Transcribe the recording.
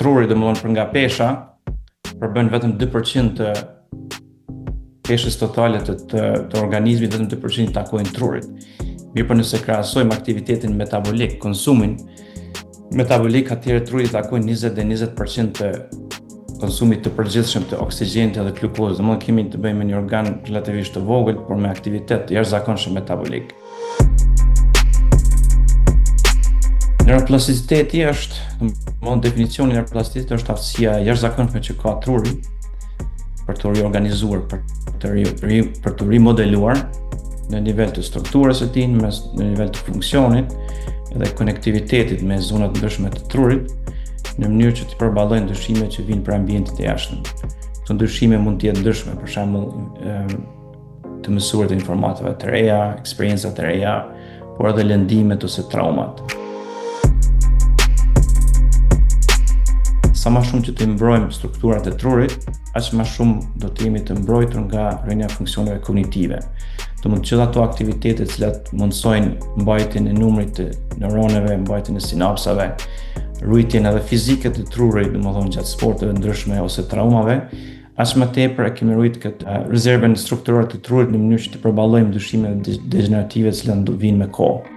truri, domethënë për nga pesha, përbën vetëm 2% të peshës totale të organizmit, vetëm 2% takojnë trurit. Mirë për nëse krahasojmë aktivitetin metabolik, konsumin metabolik, atëherë truri takojnë 20 dhe 20% të konsumit të përgjithshëm të oksigjenit dhe glukozës. Domethënë kemi të bëjmë me një organ relativisht të vogël, por me aktivitet jashtëzakonshëm metabolik. Neuroplasticiteti është, domethënë definicioni i neuroplasticitetit është aftësia jashtëzakonshme që ka truri për të riorganizuar, për të rimodeluar në nivel të strukturës së tij, në nivel të funksionit dhe konektivitetit me zonat ndryshme të trurit, në mënyrë që të përballojnë ndryshimet që vijnë për ambientet e jashtëm. Këto ndryshime mund të jetë ndryshme, për shembull, të mësuar të informatave të reja, eksperiencat të reja, por edhe lëndimet ose traumat. Sa më shumë që të mbrojmë strukturat e trurit, aq më shumë do të jemi të mbrojtur nga rënja e funksioneve kognitive. Domethënë që ato aktivitete të cilat mundsojnë mbajtjen e numrit të neuroneve, mbajtjen e sinapsave, rujtjen edhe fizike të trurit, domethënë gjatë sporteve ndryshme ose traumave, aq më tepër e kemi rrit këtë rezervën strukturore të trurit në mënyrë që të përballojmë ndryshimet degenerative që vinë me kohë.